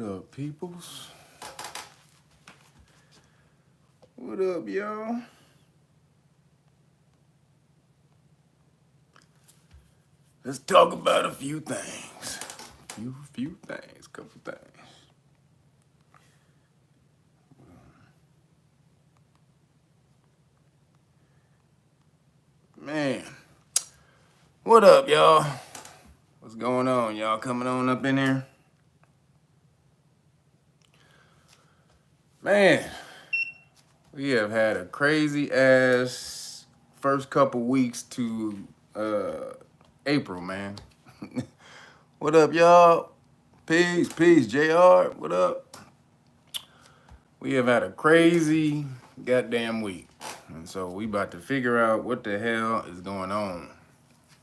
up, peoples? What up, y'all? Let's talk about a few things. Few things, couple things. Man, what up, y'all? What's going on? Y'all coming on up in here? Man, we have had a crazy ass first couple weeks to April, man. What up, y'all? Peace, JR. What up? We have had a crazy goddamn week. And so we about to figure out what the hell is going on.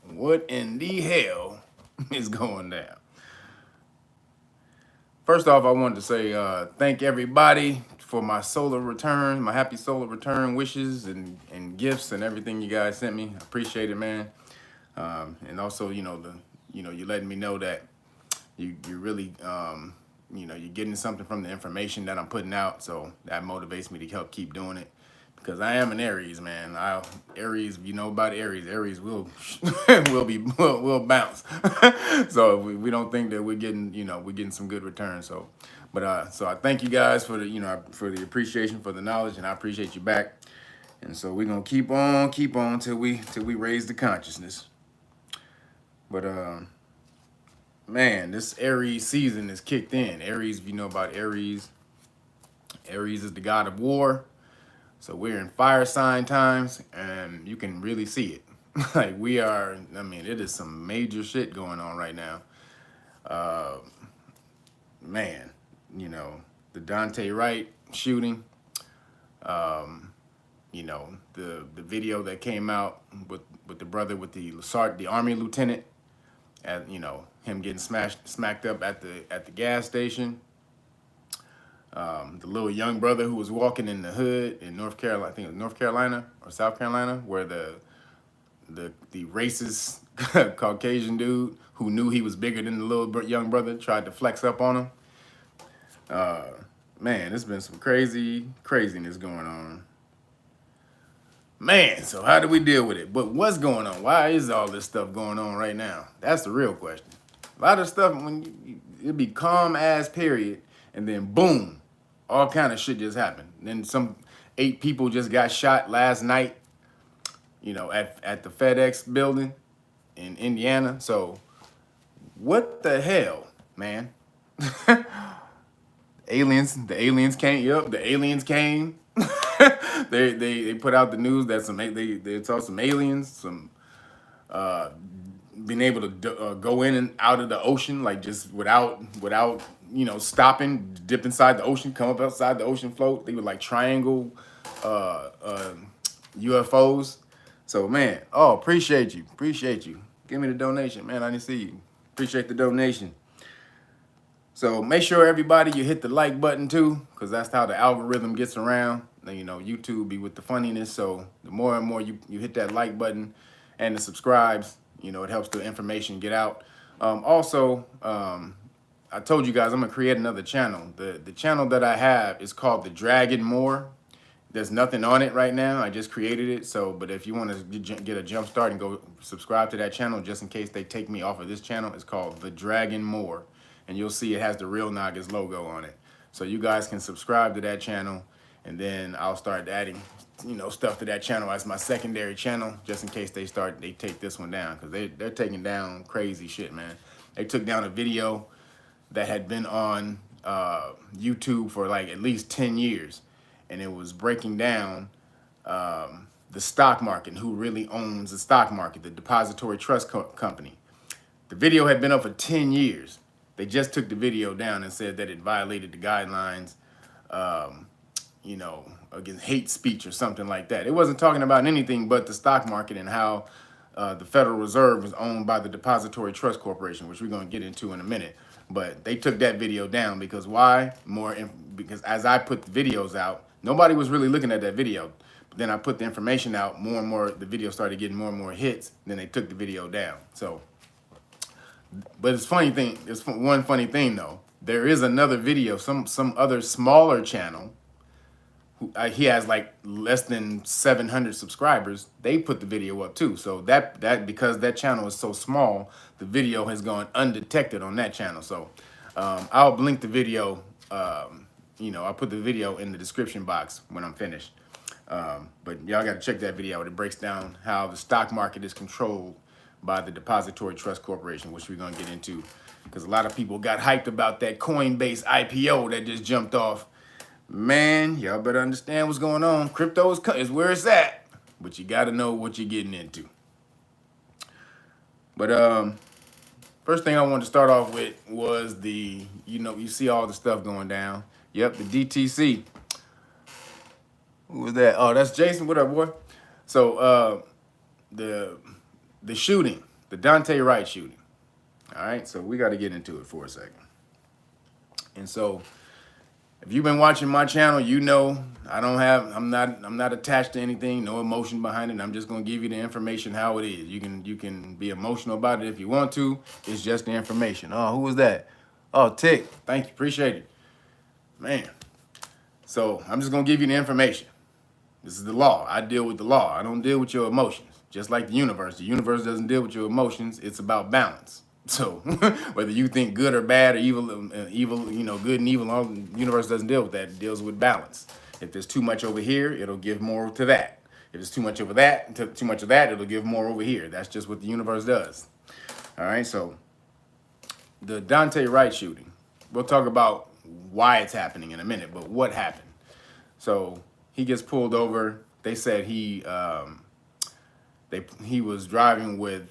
What in the hell is going down? First off, I wanted to say thank everybody for my solar return, my happy solar return wishes and gifts and everything you guys sent me. I appreciate it, man. And also, you letting me know that you really, you're getting something from the information that I'm putting out. So that motivates me to help keep doing it. Because I am an Aries, man. Aries, you know about Aries. Aries will will bounce. So we don't think that we're getting some good returns. So, so I thank you guys for for the appreciation, for the knowledge, and I appreciate you back. And so we're gonna keep on till we raise the consciousness. But man, this Aries season is kicked in. Aries, if you know about Aries, Aries is the god of war. So we're in fire sign times, and you can really see it. Like it is some major shit going on right now. Man, the Daunte Wright shooting, the video that came out with the brother with the army lieutenant, at him getting smacked up at the gas station. The little young brother who was walking in the hood in North Carolina, I think it was North Carolina or South Carolina, where the racist Caucasian dude who knew he was bigger than the little young brother tried to flex up on him. Man, there's been some craziness going on. Man, so how do we deal with it? But what's going on? Why is all this stuff going on right now? That's the real question. A lot of stuff, it'd be calm ass period, and then boom, all kind of shit just happened. Then some 8 people just got shot last night, at the FedEx building in Indiana. So what the hell, man? The aliens came. Yep, the aliens came. they put out the news that they saw some aliens, being able to go in and out of the ocean, like just without stopping, dip inside the ocean, come up outside the ocean, float. They were like triangle UFOs. So man, appreciate you. Give me the donation, man. I didn't see you. Appreciate the donation. So make sure everybody you hit the like button too, because that's how the algorithm gets around. YouTube be with the funniness. So the more and more you hit that like button and the subscribes, it helps the information get out. Also, I told you guys I'm gonna create another channel. The channel that I have is called The Dragon More. There's nothing on it right now. I just created it. So, but if you want to get a jump start and go subscribe to that channel, just in case they take me off of this channel, it's called The Dragon More. And you'll see it has the Reelnagas logo on it. So you guys can subscribe to that channel, and then I'll start adding, stuff to that channel as my secondary channel, just in case they take this one down, because they're taking down crazy shit, man. They took down a video that had been on YouTube for like at least 10 years, and it was breaking down the stock market, who really owns the stock market, the Depository Trust Company. The video had been up for 10 years. They just took the video down and said that it violated the guidelines, against hate speech or something like that. It wasn't talking about anything but the stock market and how the Federal Reserve was owned by the Depository Trust Corporation, which we're going to get into in a minute. But they took that video down because why? Because as I put the videos out, nobody was really looking at that video. But then I put the information out, more and more, the video started getting more and more hits. Then they took the video down. So, but it's one funny thing though. there is another video, some other smaller channel. He has like less than 700 subscribers. They put the video up too. So that because that channel is so small, the video has gone undetected on that channel. So I'll link the video. I'll put the video in the description box when I'm finished. But y'all got to check that video out. It breaks down how the stock market is controlled by the Depository Trust Corporation, which we're going to get into, because a lot of people got hyped about that Coinbase IPO that just jumped off. Man, y'all better understand what's going on. Crypto is where it's at, but you got to know what you're getting into. But first thing I wanted to start off with was you see all the stuff going down. Yep, the DTC. Who was that? Oh, that's Jason. What up, boy? So the shooting, the Daunte Wright shooting. All right, so we got to get into it for a second. And so, if you've been watching my channel, you know I'm not attached to anything, no emotion behind it. I'm just gonna give you the information how it is. You can be emotional about it if you want to. It's just the information. Oh, who was that? Oh, Tick. Thank you, appreciate it, man. So I'm just gonna give you the information. This is the law. I deal with the law. I don't deal with your emotions. Just like the universe doesn't deal with your emotions. It's about balance. So whether you think good or bad or evil, good and evil, the universe doesn't deal with that. It deals with balance. If there's too much over here, it'll give more to that. If there's too much over that, too much of that, it'll give more over here. That's just what the universe does. All right, so the Daunte Wright shooting, we'll talk about why it's happening in a minute, but what happened? So he gets pulled over. They said he was driving with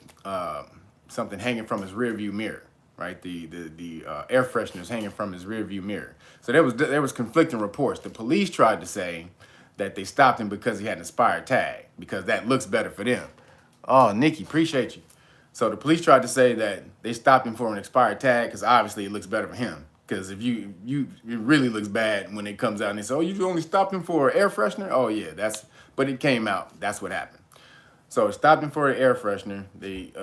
something hanging from his rearview mirror, right? The air fresheners hanging from his rearview mirror. So there was conflicting reports. The police tried to say that they stopped him because he had an expired tag, because that looks better for them. Oh, Nikki, appreciate you. So the police tried to say that they stopped him for an expired tag because obviously it looks better for him. Because if it really looks bad when it comes out and they say, oh, you only stopped him for air freshener? Oh yeah, but it came out. That's what happened. So it stopped him for an air freshener. They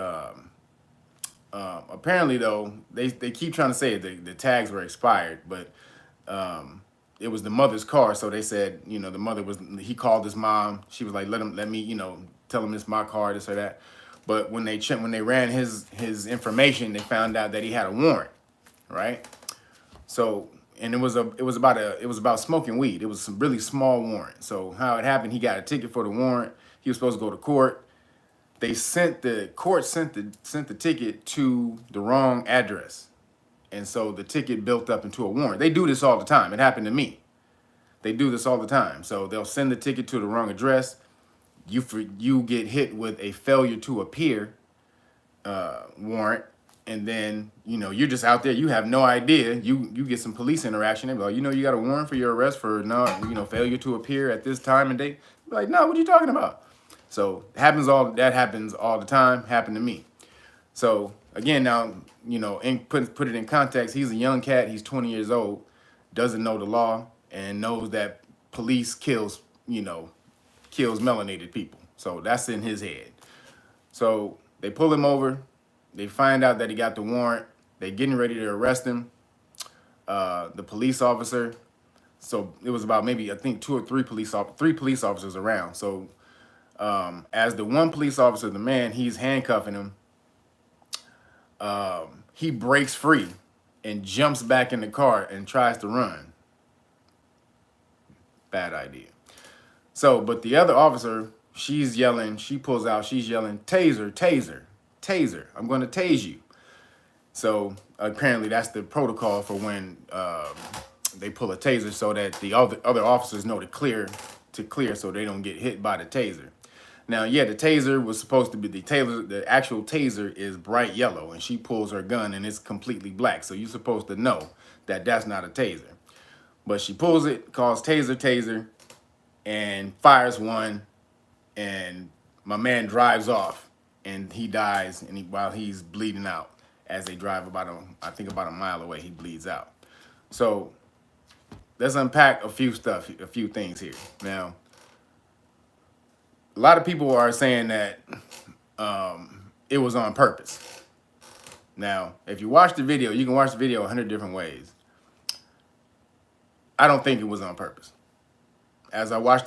apparently though, they keep trying to say the tags were expired, but it was the mother's car. So they said, the mother he called his mom. She was like, let me, tell him it's my car, this or that. But when they ran his information, they found out that he had a warrant, right? So, and it was about smoking weed. It was some really small warrant. So how it happened, he got a ticket for the warrant. He was supposed to go to court. The court sent the ticket to the wrong address. And so the ticket built up into a warrant. They do this all the time. It happened to me. They do this all the time. So they'll send the ticket to the wrong address. You get hit with a failure to appear warrant. And then, you're just out there. You have no idea. You get some police interaction. They be like, you got a warrant for your arrest for failure to appear at this time and date. Be like, no, what are you talking about? So that happens all the time. Happened to me. So again, now, put it in context. He's a young cat. He's 20 years old, doesn't know the law, and knows that police kills melanated people. So that's in his head. So they pull him over. They find out that he got the warrant. They're getting ready to arrest him. The police officer. So it was about maybe, I think, 2 or 3 police officers around. So as the one police officer, the man, he's handcuffing him. He breaks free and jumps back in the car and tries to run. Bad idea. So, but the other officer, she's yelling, she's yelling, taser, taser, taser. I'm going to tase you. So apparently that's the protocol for when they pull a taser, so that the other officers know to clear so they don't get hit by the taser. Now, yeah, the taser was supposed to be the actual taser is bright yellow, and she pulls her gun and it's completely black. So you're supposed to know that that's not a taser. But she pulls it, calls taser, taser, and fires one, and my man drives off, and he dies, and while he's bleeding out, as they drive about a mile away, he bleeds out. So let's unpack a few things here. Now, a lot of people are saying that it was on purpose. Now, if you watch the video, you can watch the video 100 different ways. I don't think it was on purpose. As you watch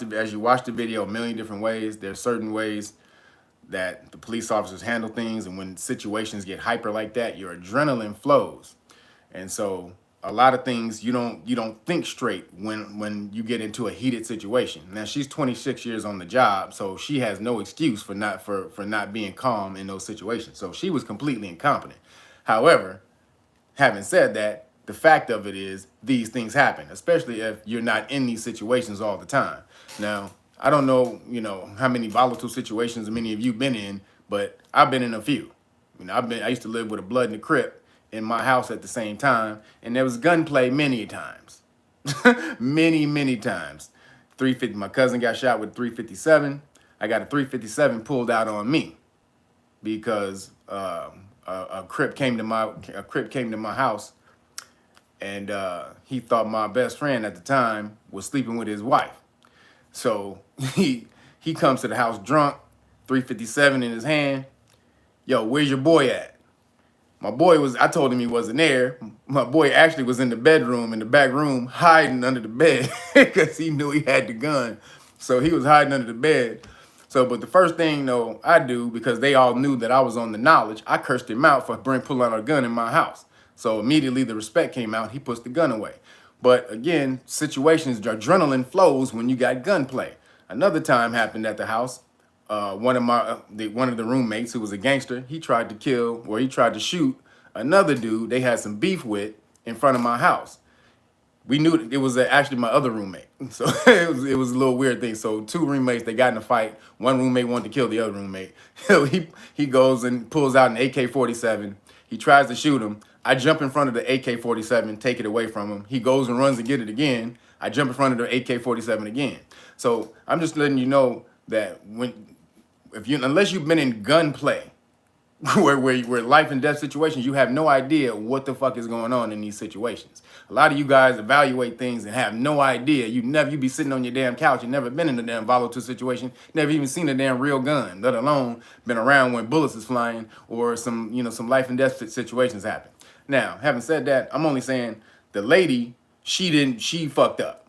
the video a million different ways, there's certain ways that the police officers handle things, and when situations get hyper like that, your adrenaline flows. And so a lot of things you don't think straight when you get into a heated situation. Now she's 26 years on the job, so she has no excuse for not being calm in those situations. So she was completely incompetent. However, having said that, the fact of it is these things happen, especially if you're not in these situations all the time. Now, I don't know, how many volatile situations many of you been in, but I've been in a few. I used to live with a blood and a crip in my house at the same time, and there was gunplay many times. many times. 350. My cousin got shot with 357. I got a 357 pulled out on me because a crip came to my house, and he thought my best friend at the time was sleeping with his wife. So he comes to the house drunk, 357 in his hand. Yo, where's your boy at? My boy I told him he wasn't there. My boy actually was in the bedroom, in the back room, hiding under the bed because he knew he had the gun. So he was hiding under the bed. So, but the first thing, though, I do, because they all knew that I was on the knowledge, I cursed him out for pulling out a gun in my house. So immediately the respect came out. He puts the gun away. But again, situations, adrenaline flows when you got gunplay. Another time happened at the house. One of the roommates who was a gangster, he tried to shoot another dude they had some beef with in front of my house. We knew it was actually my other roommate. So it was a little weird thing. So two roommates, they got in a fight. One roommate wanted to kill the other roommate. He goes and pulls out an AK-47. He tries to shoot him. I jump in front of the AK-47, take it away from him. He goes and runs and get it again. I jump in front of the AK-47 again. So I'm just letting you know that unless you've been in gunplay, where life and death situations, you have no idea what the fuck is going on in these situations. A lot of you guys evaluate things and have no idea. You be sitting on your damn couch and never been in a damn volatile situation, never even seen a damn real gun, let alone been around when bullets is flying or some life and death situations happen. Now, having said that, I'm only saying the lady, she fucked up.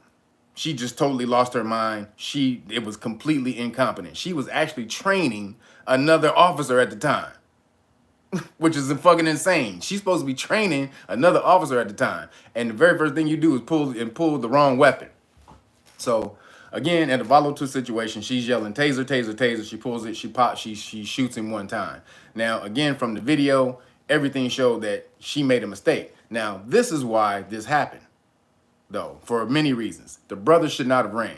She just totally lost her mind. It was completely incompetent. She was actually training another officer at the time, which is fucking insane. She's supposed to be training another officer at the time. And the very first thing you do is pull the wrong weapon. So again, at a volatile situation, she's yelling, taser, taser, taser. She pulls it, she pops, she shoots him one time. Now, again, from the video, everything showed that she made a mistake. Now, this is why this happened, though, for many reasons. The brother should not have ran.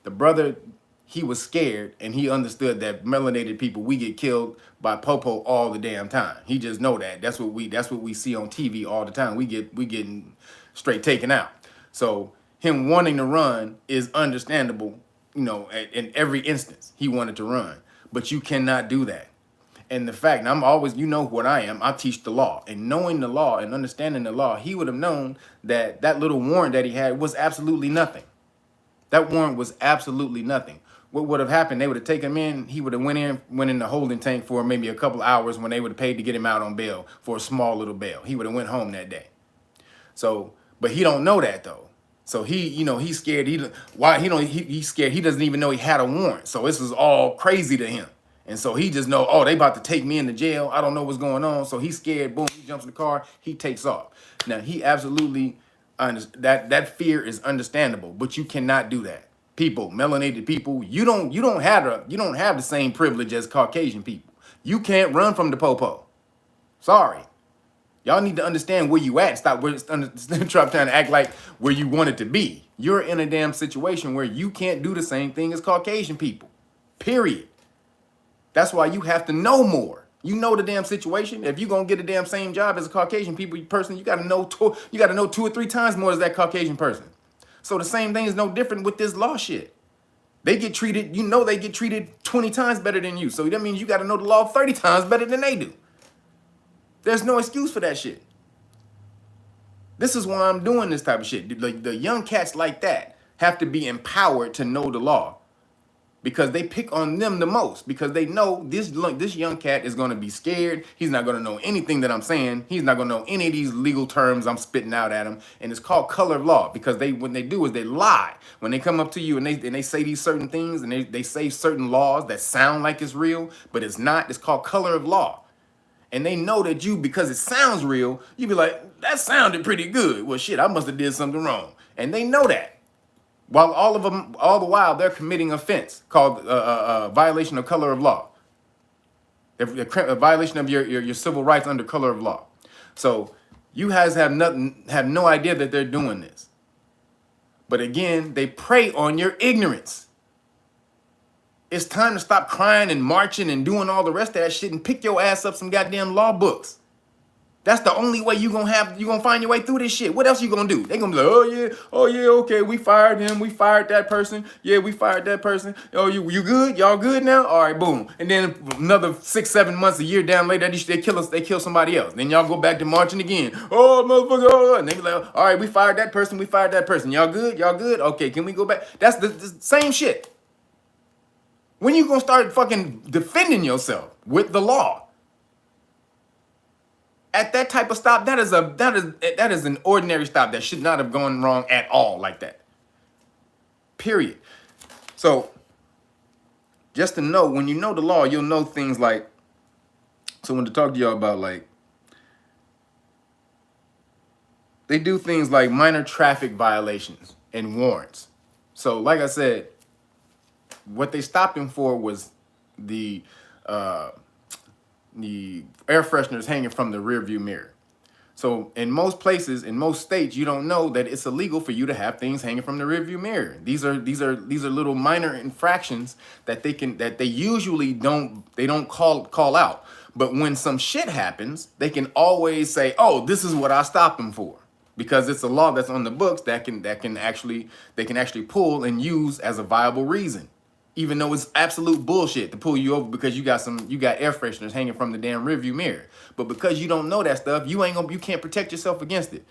The brother, he was scared, and he understood that melanated people, we get killed by popo all the damn time. He just know that. That's what we see on TV all the time. We getting straight taken out. So him wanting to run is understandable, in every instance. He wanted to run, but you cannot do that. And the fact, and I'm always, what I am, I teach the law. And knowing the law and understanding the law, he would have known that little warrant that he had was absolutely nothing. That warrant was absolutely nothing. What would have happened, they would have taken him in, he would have went in the holding tank for maybe a couple hours when they would have paid to get him out on bail for a small little bail. He would have went home that day. So, but he don't know that though. So he's scared. He's scared. He doesn't even know he had a warrant. So this is all crazy to him. And so he just know, oh, they about to take me into jail. I don't know what's going on. So he's scared. Boom, he jumps in the car. He takes off. Now, he absolutely, that fear is understandable, but you cannot do that. People, melanated people, you don't have the same privilege as Caucasian people. You can't run from the popo. Sorry. Y'all need to understand where you at. Stop trying to act like where you want it to be. You're in a damn situation where you can't do the same thing as Caucasian people. Period. That's why you have to know more. You know the damn situation. If you're gonna get a damn same job as a Caucasian person, you gotta know 2 or 3 times more as that Caucasian person. So the same thing is no different with this law shit. They get treated 20 times better than you. So that means you gotta know the law 30 times better than they do. There's no excuse for that shit. This is why I'm doing this type of shit. The young cats like that have to be empowered to know the law. because they pick on them the most, because they know this young cat is going to be scared. He's not going to know anything that I'm saying. He's not going to know any of these legal terms I'm spitting out at him. And it's called color of law, because what they do is they lie. When they come up to you and they say these certain things, and they say certain laws that sound like it's real, but it's not. It's called color of law. And they know that you, because it sounds real, you be like, that sounded pretty good. Well, shit, I must have did something wrong. And they know that. While all the while, they're committing offense called violation of color of law. A violation of your civil rights under color of law. So you guys have no idea that they're doing this. But again, they prey on your ignorance. It's time to stop crying and marching and doing all the rest of that shit and pick your ass up some goddamn law books. That's the only way you're gonna find your way through this shit. What else you gonna do? They gonna be like, oh yeah, okay, we fired him, we fired that person, yeah, we fired that person. Oh, you good? Y'all good now? All right, boom. And then another 6-7 months, a year down later, they kill somebody else. Then y'all go back to marching again. Oh, motherfucker, oh. And they be like, all right, we fired that person, we fired that person. Y'all good? Y'all good? Okay, can we go back? That's the same shit. When you gonna start fucking defending yourself with the law? At that type of stop, that is an ordinary stop that should not have gone wrong at all like that. Period. So just to know, when you know the law, you'll know things like, so when to talk to y'all about, like, they do things like minor traffic violations and warrants. So like I said, what they stopped him for was the air fresheners hanging from the rear view mirror. So in most places, in most states, you don't know that it's illegal for you to have things hanging from the rear view mirror. These are little minor infractions that they usually don't call out. But when some shit happens, they can always say, "Oh, this is what I stopped them for," because it's a law that's on the books they can actually pull and use as a viable reason. Even though it's absolute bullshit to pull you over because you got air fresheners hanging from the damn rearview mirror. But because you don't know that stuff, you can't protect yourself against it.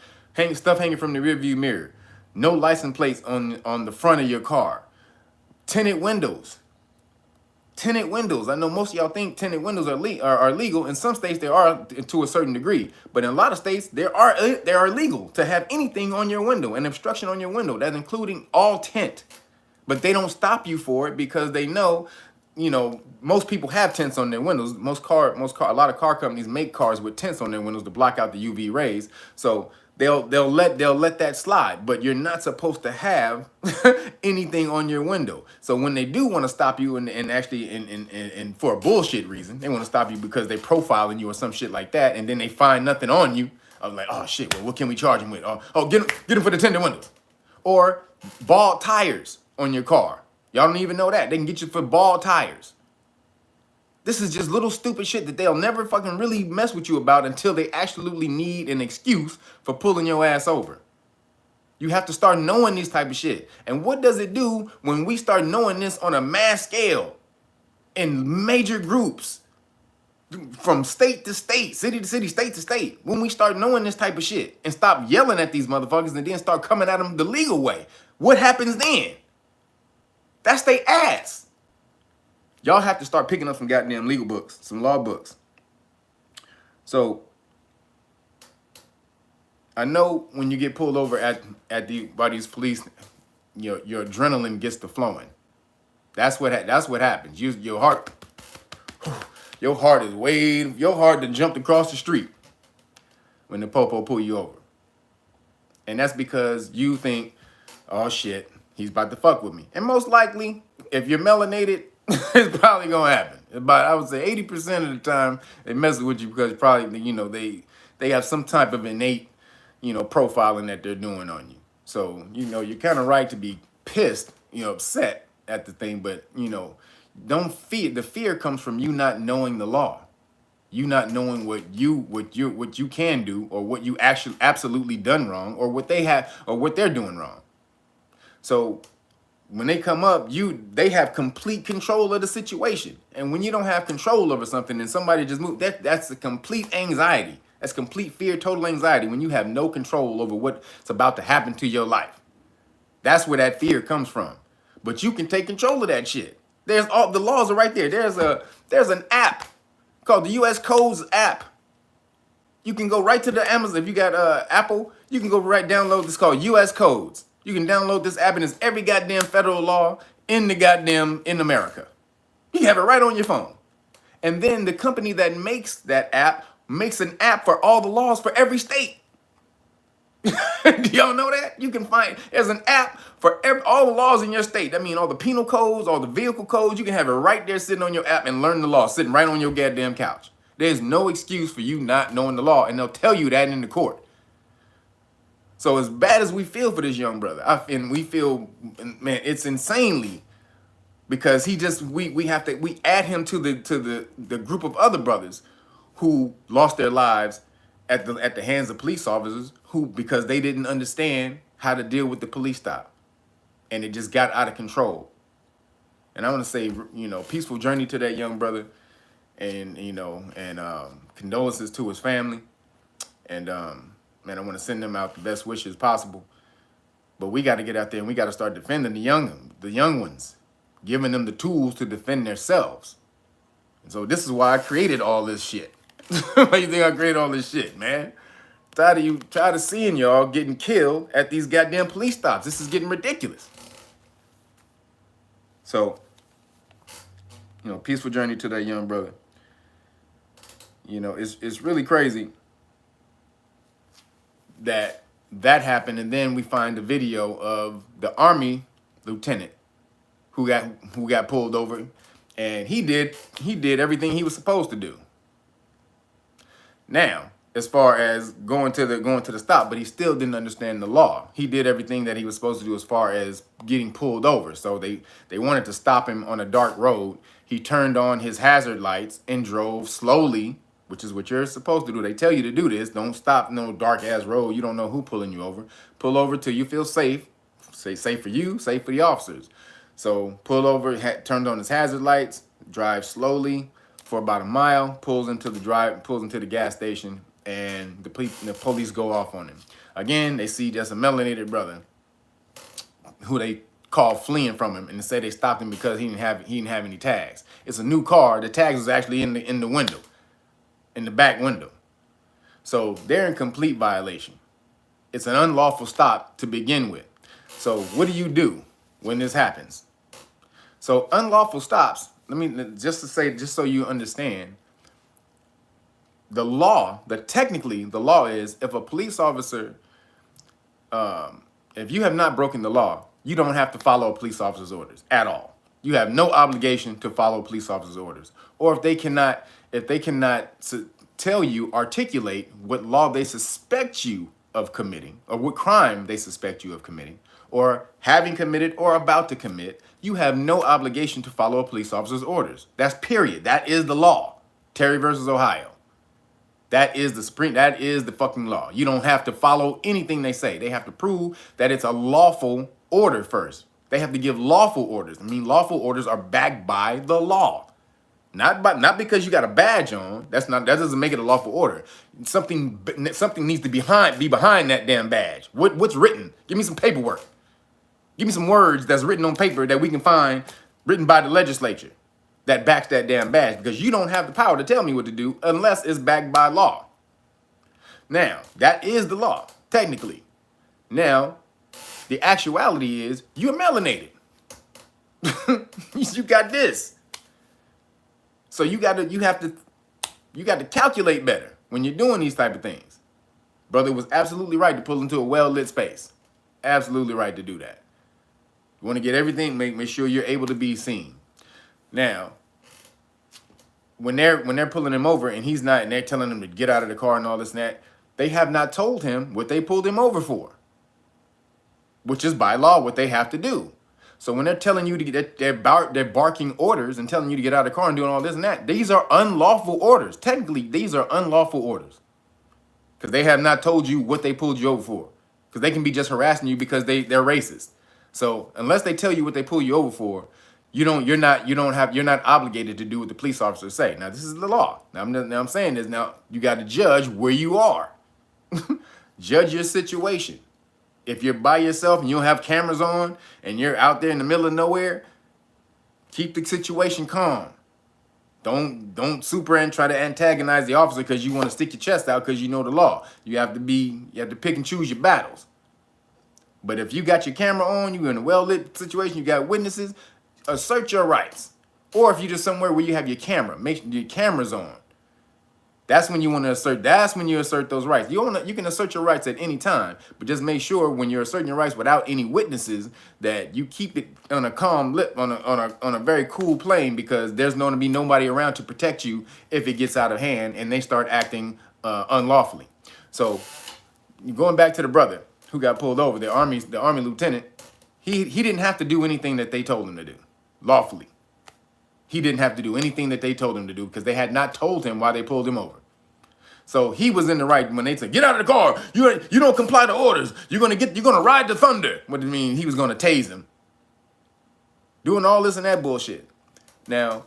Stuff hanging from the rearview mirror. No license plates on the front of your car. Tinted windows. Tinted windows. I know most of y'all think tinted windows are legal. In some states they are to a certain degree, but in a lot of states they are legal to have anything on your window, an obstruction on your window, that's including all tint. But they don't stop you for it because they know, most people have tints on their windows. A lot of car companies make cars with tints on their windows to block out the UV rays. So they'll let that slide. But you're not supposed to have anything on your window. So when they do want to stop you and for a bullshit reason, they want to stop you because they profiling you or some shit like that, and then they find nothing on you. I'm like, oh shit, well, what can we charge him with? Oh, get him for the tinted windows. Or bald tires on your car. Y'all don't even know that. They can get you for bald tires. This is just little stupid shit that they'll never fucking really mess with you about until they absolutely need an excuse for pulling your ass over. You have to start knowing these type of shit. And what does it do when we start knowing this on a mass scale in major groups from state to state, city to city, state to state? When we start knowing this type of shit and stop yelling at these motherfuckers and then start coming at them the legal way, what happens then? That's they ass. Y'all have to start picking up some goddamn legal books, some law books. So I know when you get pulled over by these police, your adrenaline gets to flowing. That's what happens. Your heart done jumped across the street when the popo pull you over. And that's because you think, oh shit, he's about to fuck with me. And most likely, if you're melanated, it's probably gonna happen. About, I would say 80% of the time, they mess with you because probably, they have some type of innate, profiling that they're doing on you. So, you're kind of right to be pissed, upset at the thing, but, don't fear. The fear comes from you not knowing the law. You not knowing what you can do, or what you actually absolutely done wrong, or what they have, or what they're doing wrong. So when they come up, they have complete control of the situation. And when you don't have control over something and somebody just moved, that's a complete anxiety. That's complete fear, total anxiety, when you have no control over what's about to happen to your life. That's where that fear comes from. But you can take control of that shit. There's all the laws are right there. There's an app called the U.S. Codes app. You can go right to the Amazon. If you got Apple, you can go right download this called U.S. Codes. You can download this app and it's every goddamn federal law in America. You can have it right on your phone. And then the company that makes that app makes an app for all the laws for every state. Do y'all know that? You can find, there's an app for all the laws in your state. I mean, all the penal codes, all the vehicle codes, you can have it right there sitting on your app and learn the law, sitting right on your goddamn couch. There's no excuse for you not knowing the law, and they'll tell you that in the court. So as bad as we feel for this young brother, and we feel, man, it's insanely, because we add him to the group of other brothers who lost their lives at the hands of police officers because they didn't understand how to deal with the police stop, and it just got out of control. And I want to say, peaceful journey to that young brother, and condolences to his family, and man, I want to send them out the best wishes possible. But we got to get out there and we got to start defending the young ones, giving them the tools to defend themselves. And so this is why I created all this shit. Why you think I created all this shit, man? Tired of seeing y'all getting killed at these goddamn police stops. This is getting ridiculous. So, peaceful journey to that young brother. It's really crazy that happened, and then we find the video of the Army lieutenant who got pulled over, and he did everything he was supposed to do. Now, as far as going to the stop, but he still didn't understand the law. He did everything that he was supposed to do as far as getting pulled over. So they wanted to stop him on a dark road. He turned on his hazard lights and drove slowly, which is what you're supposed to do. They tell you to do this. Don't stop no dark ass road. You don't know who pulling you over. Pull over till you feel safe. Say safe for you, safe for the officers. So pull over, turned on his hazard lights, drive slowly for about a mile, pulls into the gas station, and the police go off on him. Again, they see just a melanated brother who they call fleeing from him, and they say they stopped him because he didn't have any tags. It's a new car. The tags was actually in the window, in the back window. So they're in complete violation. It's an unlawful stop to begin with. So what do you do when this happens? So unlawful stops, just so you understand, technically the law is, if a police officer, if you have not broken the law, you don't have to follow a police officer's orders at all. You have no obligation to follow a police officer's orders. Or if they cannot articulate what law they suspect you of committing, or what crime they suspect you of committing, or having committed or about to commit, you have no obligation to follow a police officer's orders. That's period. That is the law. Terry versus Ohio. That is the fucking law. You don't have to follow anything they say. They have to prove that it's a lawful order first. They have to give lawful orders. Lawful orders are backed by the law. Not because you got a badge on. That doesn't make it a lawful order. Something needs to be behind that damn badge. What's written? Give me some paperwork. Give me some words that's written on paper that we can find written by the legislature that backs that damn badge, because you don't have the power to tell me what to do unless it's backed by law. Now, that is the law, technically. Now, the actuality is you're melanated. You got this. So you got to calculate better when you're doing these type of things. Brother was absolutely right to pull into a well-lit space. Absolutely right to do that. You want to get everything, make sure you're able to be seen. Now, when they're pulling him over and he's not, and they're telling him to get out of the car and all this and that, they have not told him what they pulled him over for, which is by law what they have to do. So when they're telling you to get, they're barking orders and telling you to get out of the car and doing all this and that, these are unlawful orders. Technically, these are unlawful orders, because they have not told you what they pulled you over for, because they can be just harassing you because they're racist. So unless they tell you what they pull you over for, you're not obligated to do what the police officers say. Now, this is the law. Now I'm saying this. Now you got to judge where you are. Judge your situation. If you're by yourself and you don't have cameras on and you're out there in the middle of nowhere, Keep the situation calm. Don't super and try to antagonize the officer because you want to stick your chest out because you know the law. You have to pick and choose your battles. But if you got your camera on, you're in a well-lit situation, you got witnesses, assert your rights. Or if you're just somewhere where you have your camera, make sure your camera's on. That's when you want to assert. That's when you assert those rights. You can assert your rights at any time, but just make sure when you're asserting your rights without any witnesses that you keep it on a calm lip, on a very cool plane, because there's going to be nobody around to protect you if it gets out of hand and they start acting unlawfully. So, going back to the brother who got pulled over, the army lieutenant, he didn't have to do anything that they told him to do lawfully. He didn't have to do anything that they told him to do because they had not told him why they pulled him over. So he was in the right when they said, "Get out of the car. You don't comply to orders. You're gonna ride the thunder." What do you mean? He was gonna tase him. Doing all this and that bullshit. Now,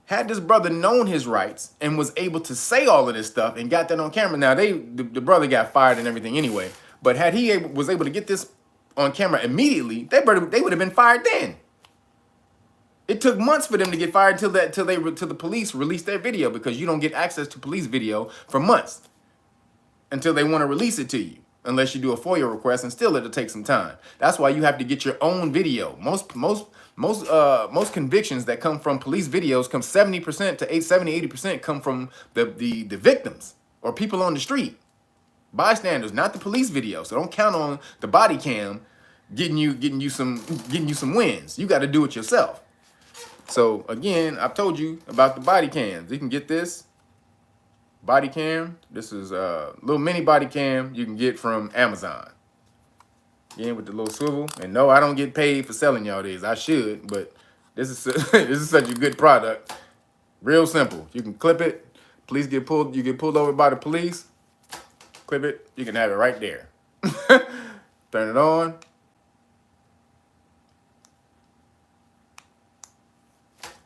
had this brother known his rights and was able to say all of this stuff and got that on camera, now the brother got fired and everything anyway. But had he was able to get this on camera immediately, they would have been fired then. It took months for them to get fired till the police released their video, because you don't get access to police video for months until they want to release it to you, unless you do a FOIA request, and still it'll take some time. That's why you have to get your own video. Most convictions that come from police videos come 70% to 80% come from the victims or people on the street, bystanders, not the police video. So don't count on the body cam getting you some wins. You got to do it yourself. So again, I've told you about the body cams. You can get this body cam. This is a little mini body cam you can get from Amazon. Again, with the little swivel. And no, I don't get paid for selling y'all these. I should, but this is this is such a good product. Real simple. You can clip it. Police get pulled. You get pulled over by the police. Clip it. You can have it right there. Turn it on.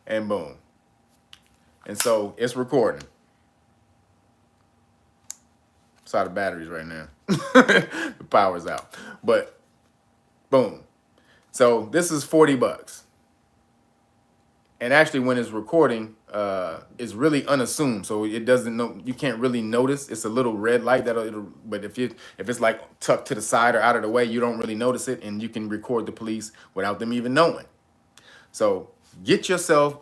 And boom. And so it's recording. It's out of batteries right now. The power's out. But boom. So this is $40. And actually when it's recording, it's really unassuming. So it doesn't know, you can't really notice. It's a little red light but if it's like tucked to the side or out of the way, you don't really notice it, and you can record the police without them even knowing. So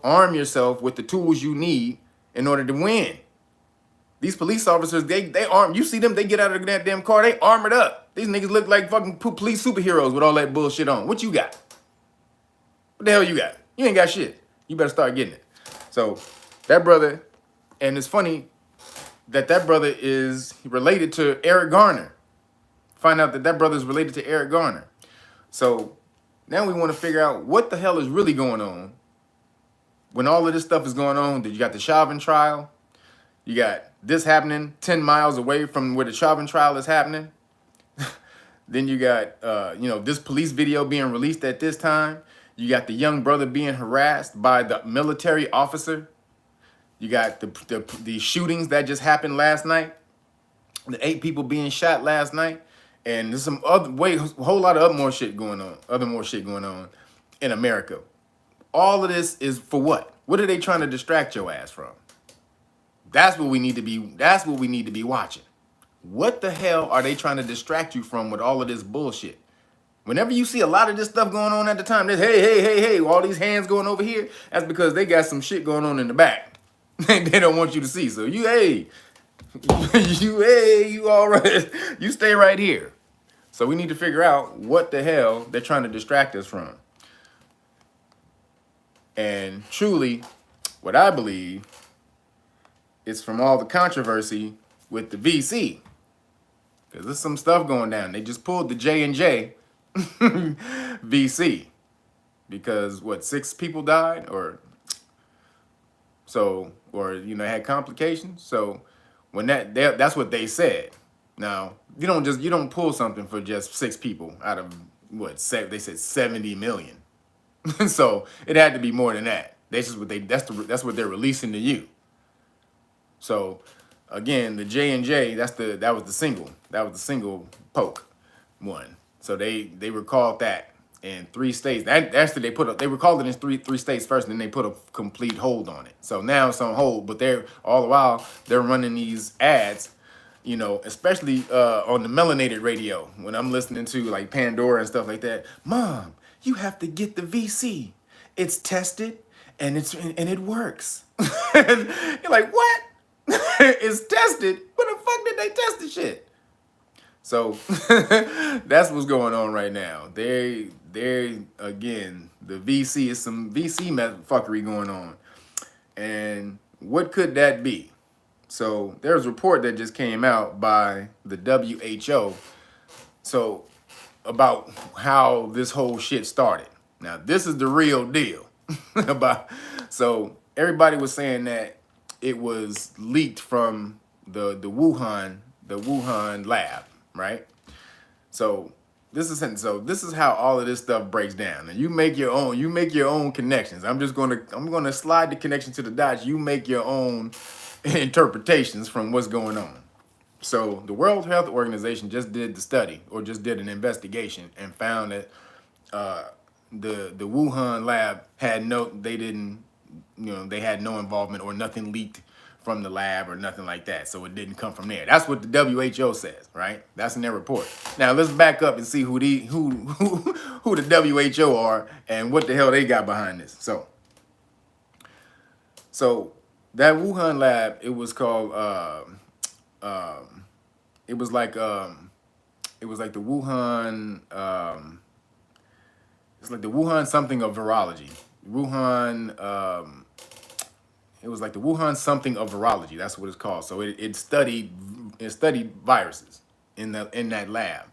arm yourself with the tools you need in order to win. These police officers, they arm. You see them, they get out of that damn car, they armored up. These niggas look like fucking police superheroes with all that bullshit on. What you got? What the hell you got? You ain't got shit. You better start getting it. So that brother, and it's funny that brother is related to Eric Garner. Find out that brother is related to Eric Garner. So now we want to figure out what the hell is really going on. When all of this stuff is going on, you got the Chauvin trial. You got this happening 10 miles away from where the Chauvin trial is happening. Then you got, this police video being released at this time. You got the young brother being harassed by the military officer. You got the shootings that just happened last night. The 8 people being shot last night. And there's some whole lot of other more shit going on in America. All of this is for what? What are they trying to distract your ass from? That's what we need to be watching. What the hell are they trying to distract you from with all of this bullshit? Whenever you see a lot of this stuff going on at the time, there's hey, all these hands going over here, that's because they got some shit going on in the back. They don't want you to see. So you all right. You stay right here. So we need to figure out what the hell they're trying to distract us from. And truly, what I believe is from all the controversy with the VC. Because there's some stuff going down. They just pulled the J&J VC. Because, 6 people died? Or had complications? So, when that's what they said. Now, you don't pull something for just 6 people out of, they said 70 million. So it had to be more than that. That's what they're releasing to you. So again, the J&J, that was the single poke one. So they recalled that in 3 states. Actually, they were called it in three states first, and then they put a complete hold on it. So now it's on hold, but they're all the while they're running these ads, you know, especially on the melanated radio when I'm listening to like Pandora and stuff like that. Mom, you have to get the VC. It's tested and it works. And you're like, what? It's tested? Where the fuck did they test the shit? So that's what's going on right now. They again, the VC is some VC fuckery going on. And what could that be? So there's a report that just came out by the WHO. So about how this whole shit started. Now this is the real deal. So everybody was saying that it was leaked from the Wuhan lab, right? So this is how all of this stuff breaks down. And you make your own connections. I'm gonna slide the connection to the dots. You make your own interpretations from what's going on. So the World Health Organization just did the study, or just did an investigation, and found that the Wuhan lab had they had no involvement, or nothing leaked from the lab or nothing like that. So it didn't come from there. That's what the WHO says, right? That's in their report. Now let's back up and see who the WHO are and what the hell they got behind this. So that Wuhan lab, it was called it was like the Wuhan it's like the Wuhan something of virology. It was like the Wuhan something of virology. That's what it's called. So it studied viruses in that lab,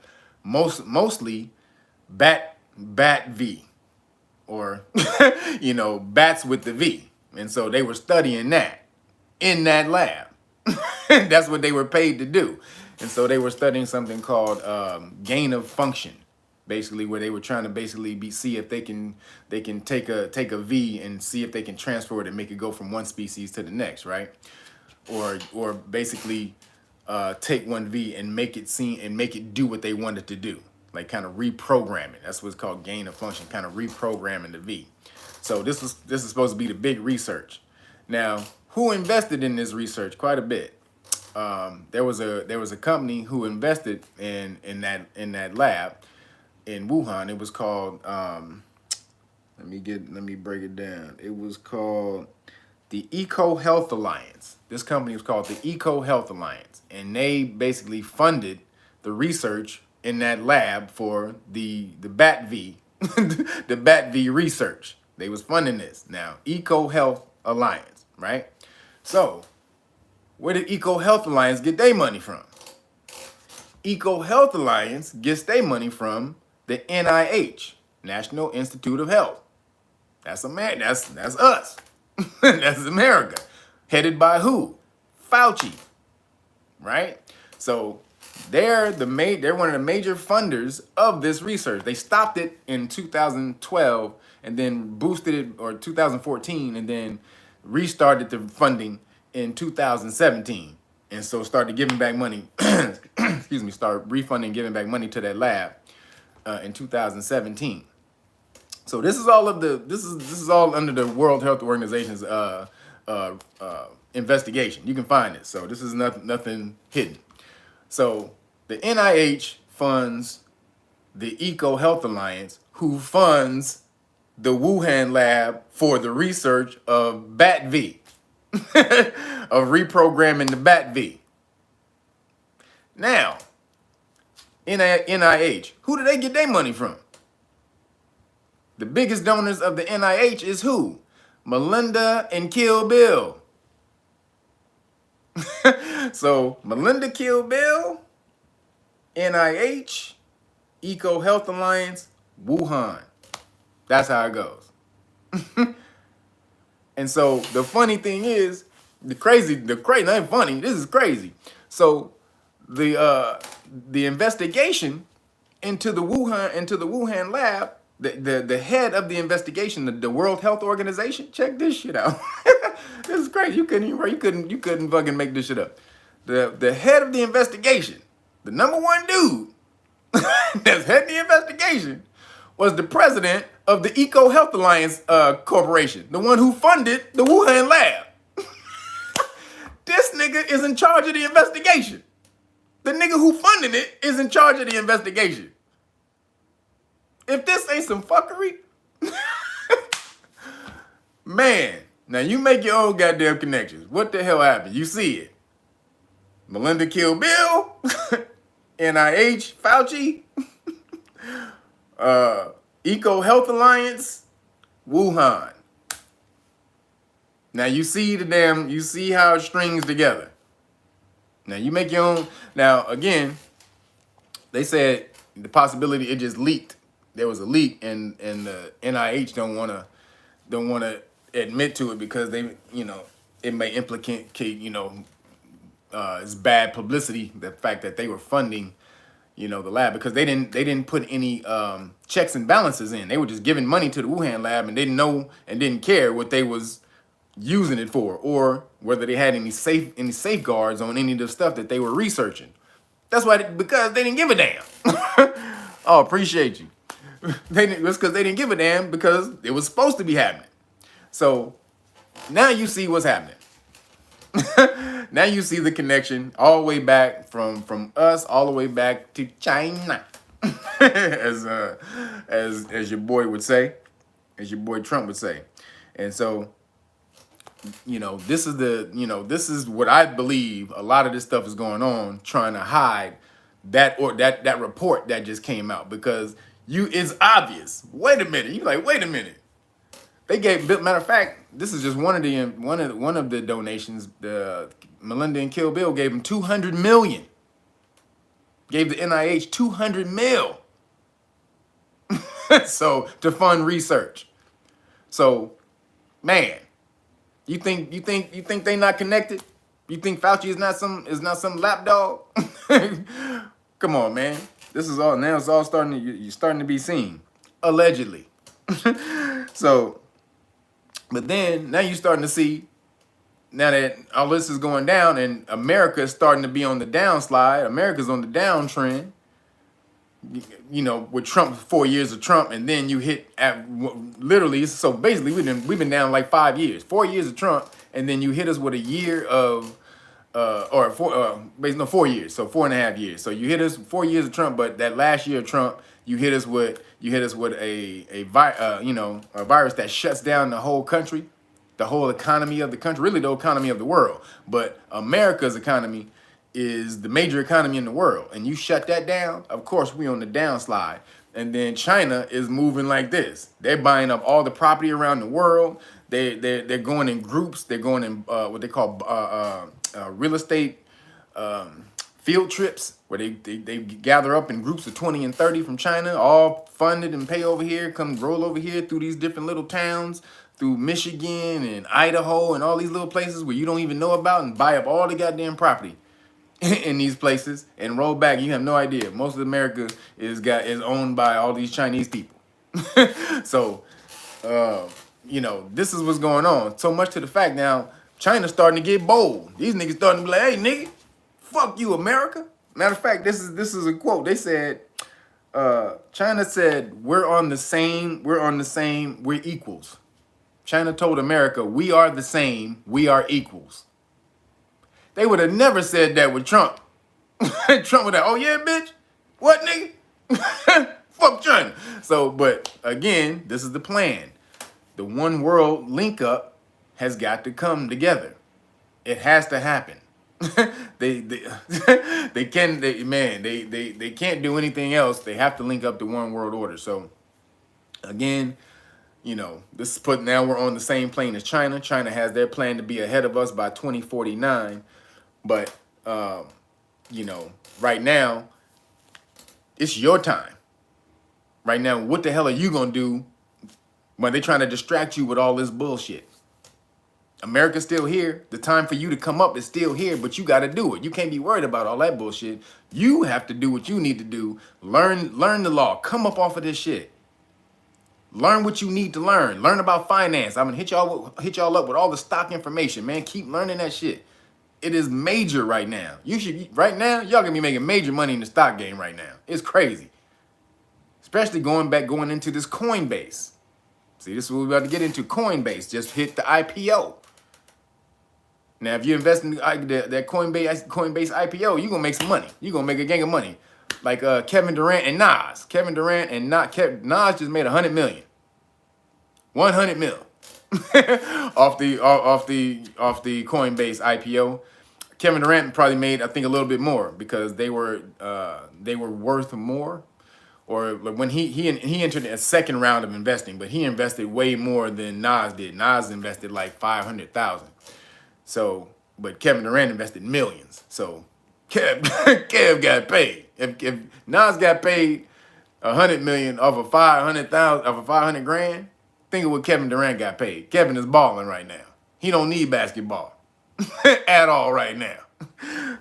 mostly bat V, or you know, bats with the V. And so they were studying that in that lab. That's what they were paid to do. And so they were studying something called gain of function, basically, where they were trying to see if they can take a V and see if they can transfer it and make it go from one species to the next, right? Or basically take one V and make it do what they want it to do, like kind of reprogram it. That's what's called gain of function, kind of reprogramming the V. So this is supposed to be the big research. Now, who invested in this research? Quite a bit. There was a company who invested in that lab in Wuhan. It was called let me break it down. It was called the Icke Health Alliance. This company was called the Icke Health Alliance, and they basically funded the research in that lab for the Bat V, the Bat V research. They was funding this. Now, Icke Health Alliance, right? So, where did Icke Health Alliance get their money from? Icke Health Alliance gets their money from the NIH, National Institute of Health. That's us. That's America. Headed by who? Fauci, right? So they're one of the major funders of this research. They stopped it in 2012 and then boosted it, or 2014, and then restarted the funding in 2017. And so started giving back money, excuse me, started refunding, giving back money to that lab in 2017. So this is all under the World Health Organization's investigation. You can find it. So this is nothing hidden. So the NIH funds the Icke Health Alliance, who funds the Wuhan lab for the research of Bat V, of reprogramming the Bat V. Now, NIH, who do they get their money from? The biggest donors of the NIH is who? Melinda and Kill Bill. So Melinda, Kill Bill, NIH, Icke Health Alliance, Wuhan. That's how it goes. And so the funny thing is, not funny, this is crazy. So the investigation into the Wuhan lab, the head of the investigation, the World Health Organization, check this shit out. This is crazy. You couldn't fucking make this shit up. The head of the investigation, the number one dude that's heading the investigation, was the president of the Eco Health Alliance Corporation, the one who funded the Wuhan lab. This nigga is in charge of the investigation. The nigga who funded it is in charge of the investigation. If this ain't some fuckery, man, now you make your own goddamn connections. What the hell happened? You see it. Melinda killed Bill, NIH, Fauci, Eco Health Alliance, Wuhan. Now you see how it strings together. Now you make your own. Now again, they said the possibility it just leaked. There was a leak, and the NIH don't want to admit to it because they, it may implicate, it's bad publicity, the fact that they were funding, the lab, because they didn't put any checks and balances in. They were just giving money to the Wuhan lab and didn't know and didn't care what they was using it for, or whether they had any safeguards on any of the stuff that they were researching. That's why, because they didn't give a damn. Oh, appreciate you. It was because they didn't give a damn because it was supposed to be happening. So now you see what's happening. Now you see the connection all the way back from us all the way back to China, as your boy would say, as your boy Trump would say. And so, this is what I believe a lot of this stuff is going on, trying to hide that report that just came out, because it's obvious. Wait a minute. You're like, wait a minute. They gave, matter of fact, this is just one of the donations. The Melinda and Kill Bill gave them $200 million. Gave the NIH $200 million. So to fund research. So, man, you think they not connected? You think Fauci is not some lapdog? Come on, man. This is all now. It's all you're starting to be seen, allegedly. So. But then, now you're starting to see, now that all this is going down and America is starting to be on the downslide, America's on the downtrend, with Trump, 4 years of Trump, and then you hit at literally, so basically we've been down like 5 years, 4 years of Trump, and then you hit us with a year of, 4 years, so 4.5 years. So you hit us 4 years of Trump, but that last year of Trump, you hit us with a virus that shuts down the whole country, the whole economy of the country, really the economy of the world. But America's economy is the major economy in the world, and you shut that down, of course we on the downslide. And then China is moving like this. They're buying up all the property around the world. They're going in groups. They're going in what they call real estate field trips, where they gather up in groups of 20 and 30 from China, all funded and pay over here, come roll over here through these different little towns, through Michigan and Idaho and all these little places where you don't even know about, and buy up all the goddamn property in these places and roll back. You have no idea. Most of America is owned by all these Chinese people. So, this is what's going on. So much to the fact now, China's starting to get bold. These niggas starting to be like, hey, nigga, fuck you, America. Matter of fact, this is a quote. They said, China said, we're equals. China told America, we are the same, we are equals. They would have never said that with Trump. Trump would have, oh yeah, bitch? What, nigga? Fuck China. So, but again, this is the plan. The one world link up has got to come together. It has to happen. they can't do anything else. They have to link up to one world order. So again, this is now we're on the same plane as China. China has their plan to be ahead of us by 2049. But right now, it's your time. Right now, what the hell are you gonna do when they're trying to distract you with all this bullshit? America's still here. The time for you to come up is still here, but you got to do it. You can't be worried about all that bullshit. You have to do what you need to do. Learn the law. Come up off of this shit. Learn what you need to learn. Learn about finance. I'm gonna hit y'all up with all the stock information, man. Keep learning that shit. It is major right now. Right now, y'all gonna be making major money in the stock game right now. It's crazy. especially going into this Coinbase. See, this is what we're about to get into. Coinbase just hit the IPO. Now, if you invest in that Coinbase IPO, you're gonna make some money. You're gonna make a gang of money. Like Kevin Durant and Nas. Nas just made 100 million. 100 mil off the Coinbase IPO. Kevin Durant probably made, I think, a little bit more because they were worth more. Or when he entered a second round of investing, but he invested way more than Nas did. Nas invested like 500,000. So, but Kevin Durant invested millions. So, Kev got paid. If Nas got paid 100 million off of 500 grand, think of what Kevin Durant got paid. Kevin is balling right now. He don't need basketball at all right now.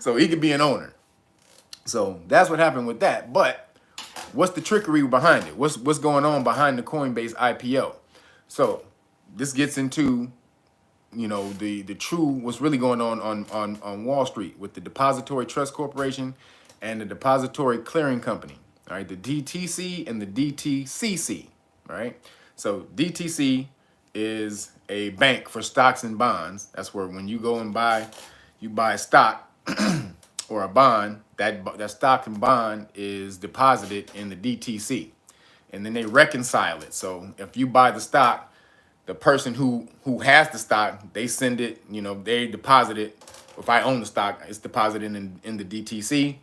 So he could be an owner. So that's what happened with that. But what's the trickery behind it? What's going on behind the Coinbase IPO? So this gets into, you know, the true what's really going on Wall Street with the Depository Trust Corporation and the Depository Clearing Company. All right, the DTC and the DTCC. All right, so DTC is a bank for stocks and bonds. That's where when you go and buy a stock or a bond, that stock and bond is deposited in the DTC, and then they reconcile it. So if you buy the stock, the person who has the stock, they send it, you know, they deposit it. If I own the stock, it's deposited in the DTC.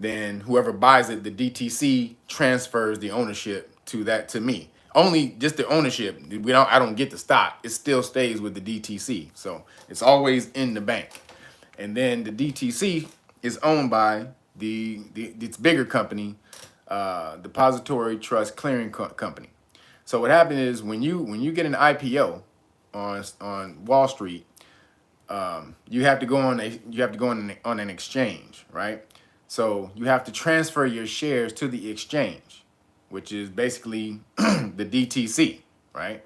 Then whoever buys it, the DTC transfers the ownership to me. Only just the ownership. I don't get the stock. It still stays with the DTC. So it's always in the bank. And then the DTC is owned by its bigger company, Depository Trust Clearing Company. So what happened is when you get an IPO on Wall Street, you have to go on an exchange, right? So you have to transfer your shares to the exchange, which is basically the DTC, right?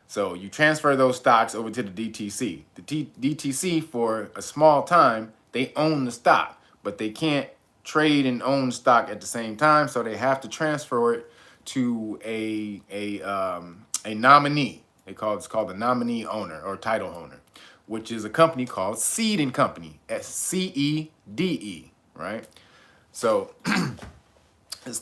So you transfer those stocks over to the DTC. The DTC, for a small time, they own the stock, but they can't trade and own stock at the same time, so they have to transfer it to a nominee. It's called the nominee owner or title owner, which is a company called Seed & Company, SCEDE, right? So it used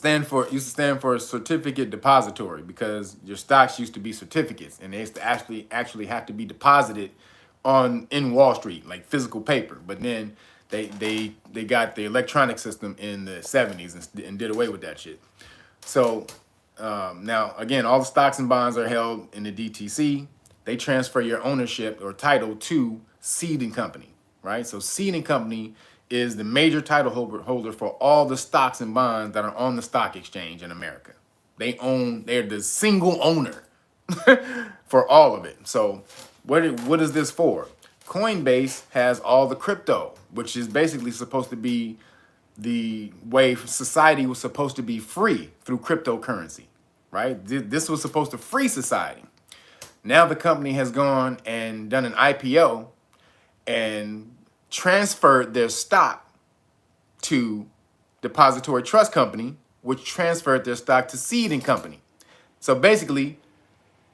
to stand for certificate depository, because your stocks used to be certificates and they used to actually have to be deposited in Wall Street, like physical paper. But then they got the electronic system in the 70s and did away with that shit. So now, again, all the stocks and bonds are held in the DTC. They transfer your ownership or title to Seed & Company, right? So Seed & Company is the major title holder for all the stocks and bonds that are on the stock exchange in America. They're the single owner for all of it. So what is this for? Coinbase has all the crypto, which is basically supposed to be the way society was supposed to be free through cryptocurrency, right? This was supposed to free society. Now the company has gone and done an IPO and transferred their stock to Depository Trust Company, which transferred their stock to Seed & Company. So basically,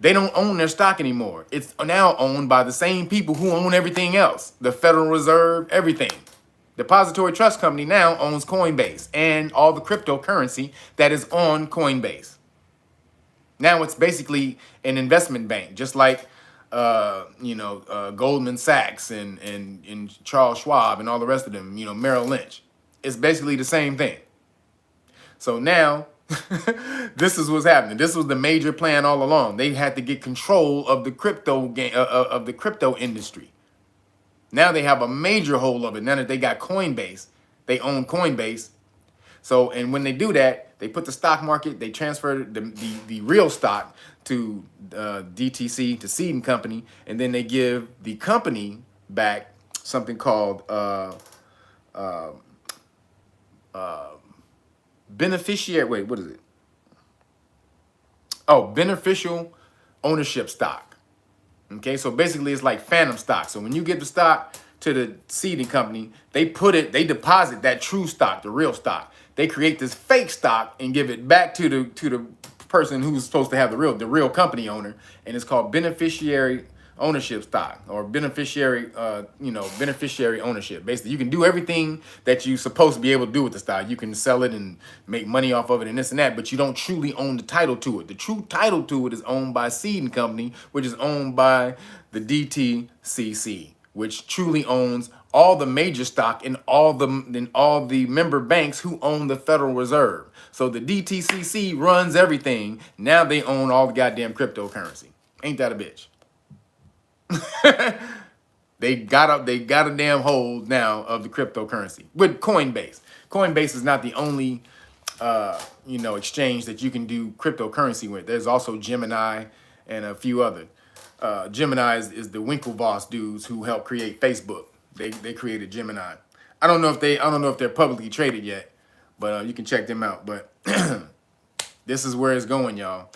they don't own their stock anymore. It's now owned by the same people who own everything else, the Federal Reserve, everything. Depository Trust Company now owns Coinbase and all the cryptocurrency that is on Coinbase. Now it's basically an investment bank, just like Goldman Sachs and Charles Schwab and all the rest of them, Merrill Lynch. It's basically the same thing. So now this is what's happening. This was the major plan all along. They had to get control of the crypto industry. Now they have a major hold of it. Now that they got Coinbase, they own Coinbase. So, and when they do that, they put the stock market, they transfer the real stock to DTC, to Seed & Company, and then they give the company back something called beneficiary, wait, what is it? Oh, beneficial ownership stock. Okay, so basically it's like phantom stock. So when you give the stock to the Seed & Company, they deposit that true stock, the real stock. they create this fake stock and give it back to the person who's supposed to have the real company owner, and it's called beneficiary ownership stock, or beneficiary beneficiary ownership. Basically, you can do everything that you're supposed to be able to do with the stock. You can sell it and make money off of it and this and that, but you don't truly own the title to it. The true title to it is owned by Seed & Company, which is owned by the DTCC, which truly owns all the major stock in all the member banks who own the Federal Reserve. So the DTCC runs everything. Now they own all the goddamn cryptocurrency. Ain't that a bitch? They got a damn hold now of the cryptocurrency with Coinbase. Coinbase is not the only exchange that you can do cryptocurrency with. There's also Gemini and a few other. Gemini is the Winklevoss dudes who helped create Facebook. They created Gemini. I don't know if they're publicly traded yet, but you can check them out. But this is where it's going, y'all.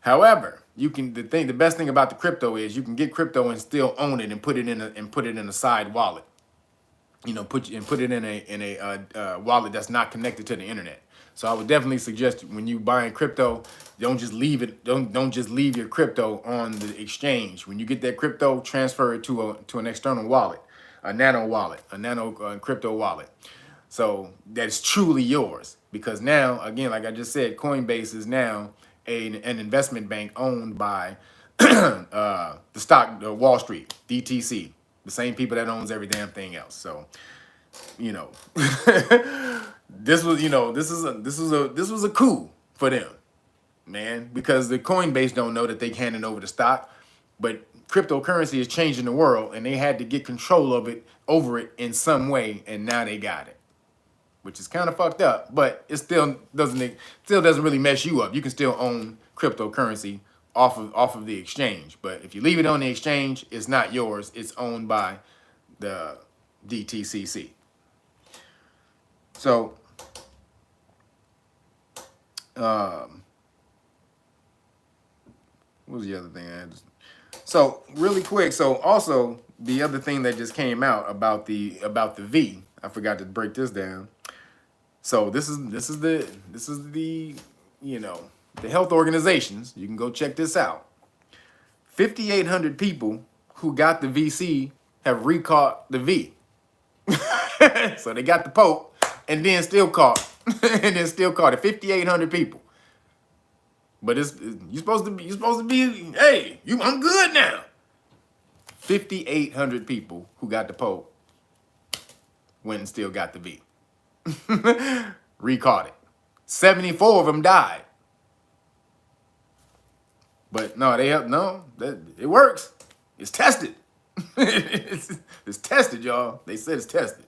However, the best thing about the crypto is you can get crypto and still own it and put it in a side wallet. Put it in a wallet that's not connected to the internet. So I would definitely suggest when you buying crypto, don't just leave it. Don't just leave your crypto on the exchange. When you get that crypto, transfer it to an external wallet, a nano crypto wallet. So that's truly yours, because now, again, like I just said, Coinbase is now an investment bank owned by the Wall Street, DTC, the same people that owns every damn thing else. So, this was a coup for them, man, because the Coinbase don't know that they handing over the stock, but cryptocurrency is changing the world, and they had to get control of it in some way, and now they got it, which is kind of fucked up, but it still doesn't really mess you up. You can still own cryptocurrency off of the exchange, but if you leave it on the exchange, it's not yours. It's owned by the DTCC. So, what was the other thing I had? So really quick. So also the other thing that just came out about the V, I forgot to break this down. So this is the the health organizations. You can go check this out. 5,800 people who got the VC have recaught the V. So they got the Pope and then still caught it. 5,800 people. But you're supposed to be, hey, I'm good now. 5,800 people who got the Pope went and still got the V. Recaught it. 74 of them died. But no, it works. It's tested. It's tested, y'all. They said it's tested.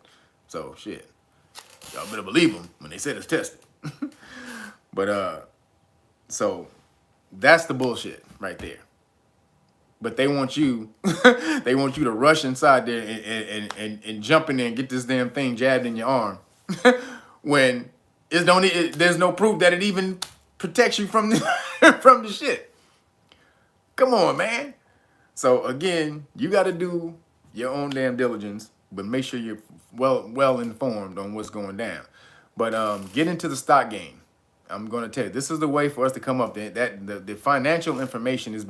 So shit. Y'all better believe them when they said it's tested. But so that's the bullshit right there. But they want you to rush inside there and jump in there and get this damn thing jabbed in your arm when there's no proof that it even protects you from the shit. Come on, man. So again, you got to do your own damn diligence, but make sure you're well informed on what's going down. But get into the stock game. I'm going to tell you, this is the way for us to come up. The financial information is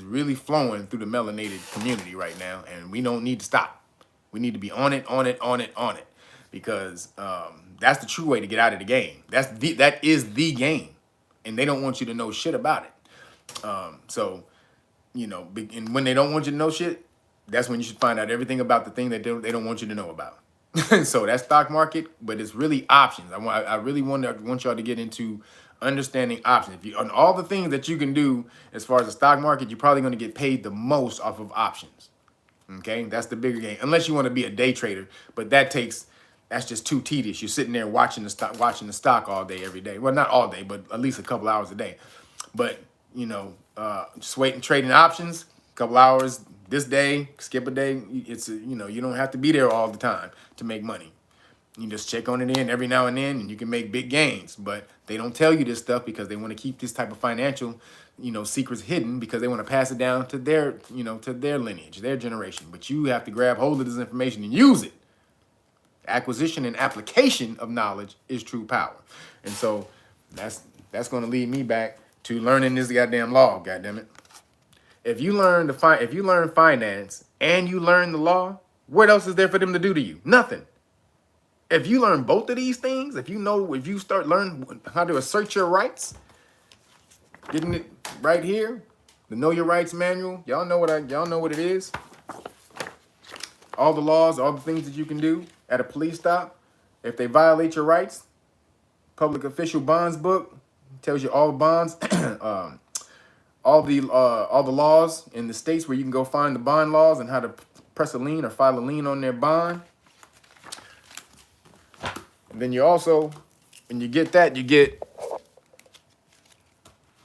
really flowing through the melanated community right now, and we don't need to stop. We need to be on it, because that's the true way to get out of the game. That is the game, and they don't want you to know shit about it. And when they don't want you to know shit, that's when you should find out everything about the thing that they don't want you to know about. So that's stock market, but it's really options. I really want y'all to get into understanding options. On all the things that you can do as far as the stock market, you're probably going to get paid the most off of options. Okay, that's the bigger game. Unless you want to be a day trader, but that's just too tedious. You're sitting there watching the stock all day, every day. Well, not all day, but at least a couple hours a day. But just waiting, trading options, a couple hours this day, skip a day. It's you don't have to be there all the time to make money. You just check on it in every now and then, and you can make big gains. But they don't tell you this stuff because they want to keep this type of financial, secrets hidden, because they want to pass it down to their, to their lineage, their generation. But you have to grab hold of this information and use it. Acquisition and application of knowledge is true power. And so that's going to lead me back to learning this goddamn law, goddammit. If you learn finance and you learn the law, what else is there for them to do to you? Nothing. If you learn both of these things, if you start learning how to assert your rights, getting it right here, the Know Your Rights manual, y'all know what it is. All the laws, all the things that you can do at a police stop if they violate your rights. Public official bonds book tells you all bonds, all the laws in the states where you can go find the bond laws and how to press a lien or file a lien on their bond. And then you also, when you get that, you get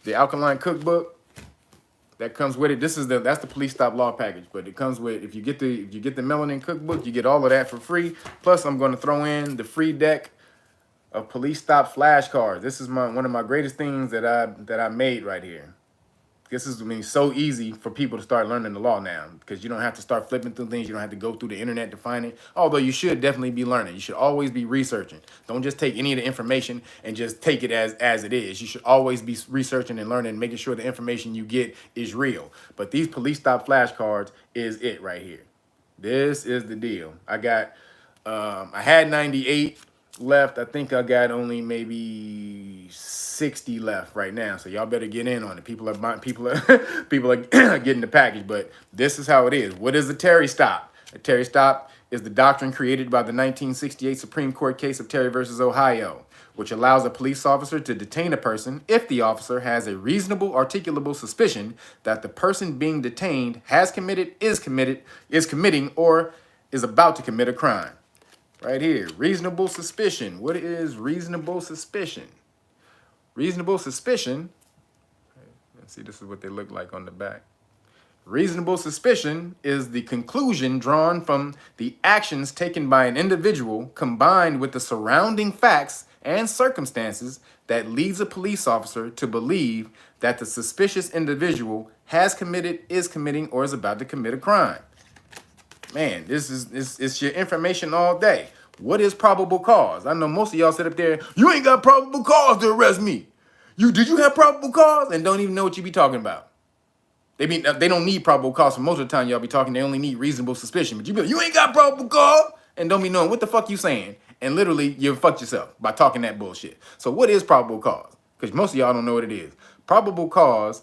the Alkaline Cookbook that comes with it. That's the police stop law package, but it comes with, if you get the Melanin Cookbook, you get all of that for free. Plus, I'm going to throw in the free deck of police stop flashcards. This is one of my greatest things that I made right here. This is so easy for people to start learning the law now, because you don't have to start flipping through things. You don't have to go through the internet to find it. Although you should definitely be learning. You should always be researching. Don't just take any of the information and just take it as it is. You should always be researching and learning and making sure the information you get is real. But these police stop flashcards is it right here. This is the deal. I had 98 left. I think I got only maybe 60 left right now, so y'all better get in on it. People are getting the package. But this is how it is. What is a Terry stop? A Terry stop is the doctrine created by the 1968 Supreme Court case of Terry versus Ohio, which allows a police officer to detain a person if the officer has a reasonable articulable suspicion that the person being detained has committed, is committing, or is about to commit a crime. Right here, reasonable suspicion. What is reasonable suspicion? Reasonable suspicion, let's see, this is what they look like on the back. Reasonable suspicion is the conclusion drawn from the actions taken by an individual combined with the surrounding facts and circumstances that leads a police officer to believe that the suspicious individual has committed, is committing, or is about to commit a crime. Man, it's your information all day. What is probable cause? I know most of y'all sit up there, you ain't got probable cause to arrest me. Did you have probable cause? And don't even know what you be talking about. They don't need probable cause. For most of the time y'all be talking, they only need reasonable suspicion. But you be like, you ain't got probable cause, and don't be knowing what the fuck you saying. And literally, you fucked yourself by talking that bullshit. So what is probable cause? Because most of y'all don't know what it is. Probable cause,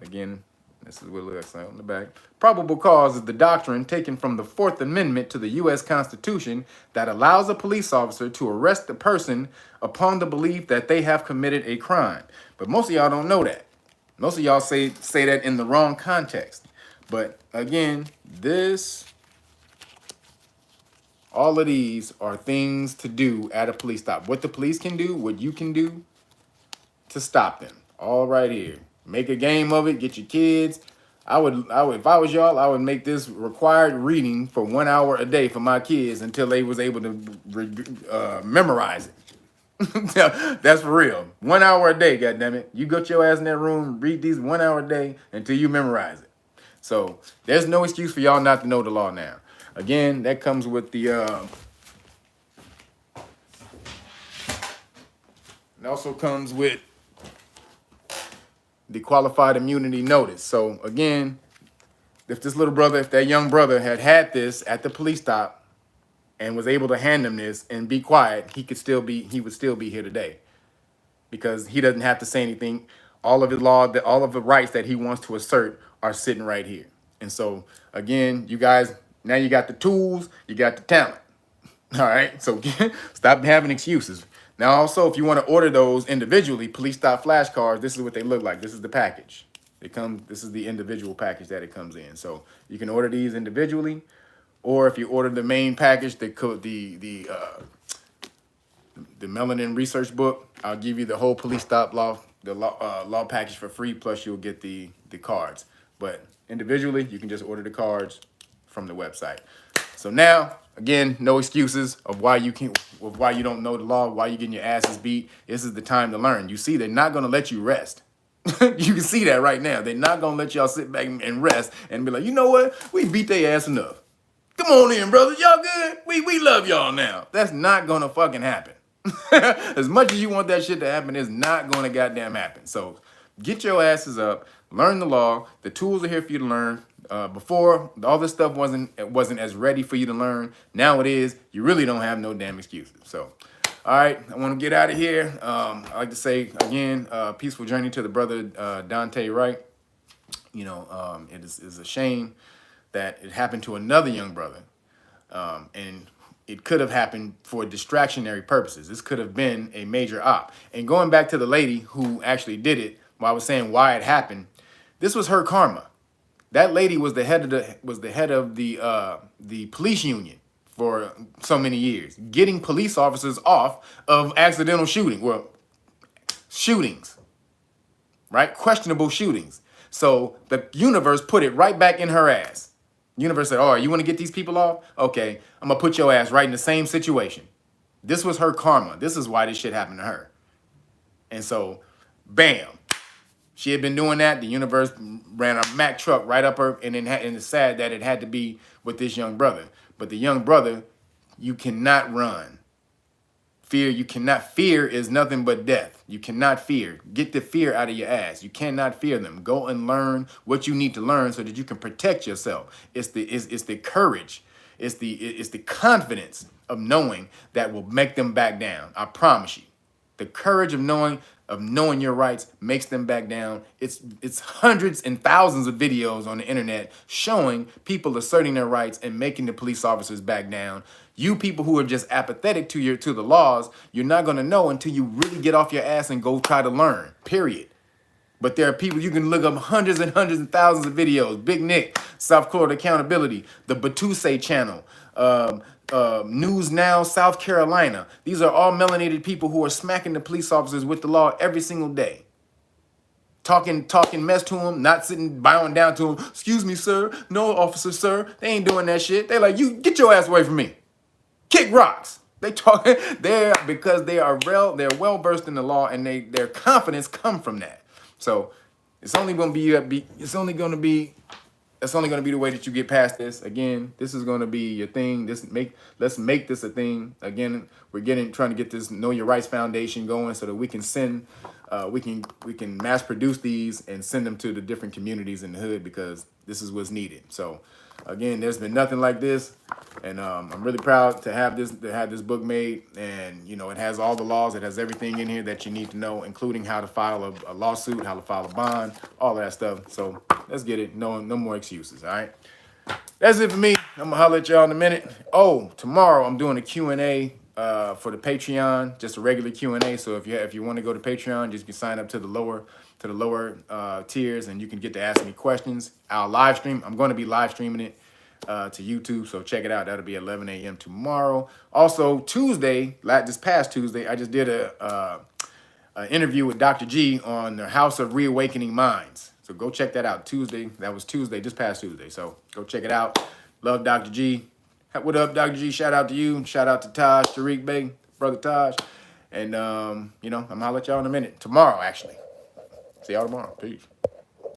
again, this is what it looks like on the back. Probable cause is the doctrine taken from the 4th Amendment to the U.S. Constitution that allows a police officer to arrest a person upon the belief that they have committed a crime. But most of y'all don't know that. Most of y'all say that in the wrong context. But again, all of these are things to do at a police stop. What the police can do, what you can do to stop them. All right here. Make a game of it. Get your kids. I would, if I was y'all, I would make this required reading for 1 hour a day for my kids until they was able to memorize it. That's for real. 1 hour a day, goddammit. You got your ass in that room, read these 1 hour a day until you memorize it. So there's no excuse for y'all not to know the law now. Again, that comes with the it also comes with the qualified immunity notice. So again, if that young brother had this at the police stop and was able to hand them this and be quiet, he would still be here today, because he doesn't have to say anything. All of his all of the rights that he wants to assert are sitting right here. And so again, you guys, now you got the tools, you got the talent. All right, so stop having excuses. Now, also, if you want to order those individually, police stop flashcards, this is what they look like. This is the package. This is the individual package that it comes in. So you can order these individually, or if you order the main package, the Melanin research book, I'll give you the whole police stop law package for free. Plus, you'll get the cards. But individually, you can just order the cards from the website. So now, again, no excuses of why you don't know the law, why you're getting your asses beat. This is the time to learn. You see, they're not going to let you rest. You can see that right now. They're not going to let y'all sit back and rest and be like, you know what? We beat their ass enough. Come on in, brothers. Y'all good? We love y'all now. That's not gonna fucking happen. As much as you want that shit to happen, it's not gonna goddamn happen. So get your asses up, learn the law. The tools are here for you to learn. Before, all this stuff wasn't as ready for you to learn. Now it is. You really don't have no damn excuses. So, all right, I want to get out of here. I like to say again, peaceful journey to the brother Daunte Wright. You know, it is a shame that it happened to another young brother, and it could have happened for distractionary purposes. This could have been a major op. And going back to the lady who actually did it, while I was saying why it happened, this was her karma. That lady was the head of the police union for so many years, getting police officers off of accidental shootings, right? Questionable shootings. So the universe put it right back in her ass. Universe said, all right, you want to get these people off? Okay, I'm going to put your ass right in the same situation. This was her karma. This is why this shit happened to her. And so, bam. She had been doing that. The universe ran a Mack truck right up her. And it's sad that it had to be with this young brother. But the young brother, you cannot run. Fear is nothing but death. You cannot fear. Get the fear out of your ass. You cannot fear them. Go and learn what you need to learn so that you can protect yourself. It's the courage. It's the confidence of knowing that will make them back down. I promise you. The courage of knowing your rights makes them back down. It's hundreds and thousands of videos on the internet showing people asserting their rights and making the police officers back down. You people who are just apathetic to the laws, you're not going to know until you really get off your ass and go try to learn, period. But there are people, you can look up hundreds and hundreds and thousands of videos. Big Nick, South Florida Accountability, the Batuse channel, News Now, South Carolina. These are all melanated people who are smacking the police officers with the law every single day. Talking mess to them, not sitting, bowing down to them. Excuse me, sir. No, officer, sir. They ain't doing that shit. They like, you get your ass away from me. Kick rocks. They talking there because they're well versed in the law, and their confidence come from that. So it's only going to be the way that you get past this. Again, this is going to be your thing. Let's make this a thing. Again, we're trying to get this Know Your Rights Foundation going so that we can send we can mass produce these and send them to the different communities in the hood, because this is what's needed. So again, there's been nothing like this, and I'm really proud to have this book made. And you know, it has all the laws, it has everything in here that you need to know, including how to file a lawsuit, how to file a bond, all of that stuff. So let's get it. No more excuses. All right, that's it for me. I'm gonna holler at y'all in a minute. Oh, tomorrow I'm doing a Q&A for the Patreon, just a regular Q&A. So if you want to go to Patreon, just you can sign up to the lower tiers, and you can get to ask me questions. I'll live stream. I'm going to be live streaming it to YouTube, so check it out. That'll be 11 a.m. tomorrow. Also, this past Tuesday, I just did an interview with Dr. G on the House of Reawakening Minds. So go check that out. That was Tuesday, this past Tuesday. So go check it out. Love Dr. G. What up, Dr. G? Shout out to you. Shout out to Taj, Tariq Bey, brother Taj. And, I'm going to holler at y'all in a minute. Tomorrow, actually. See y'all tomorrow. Peace.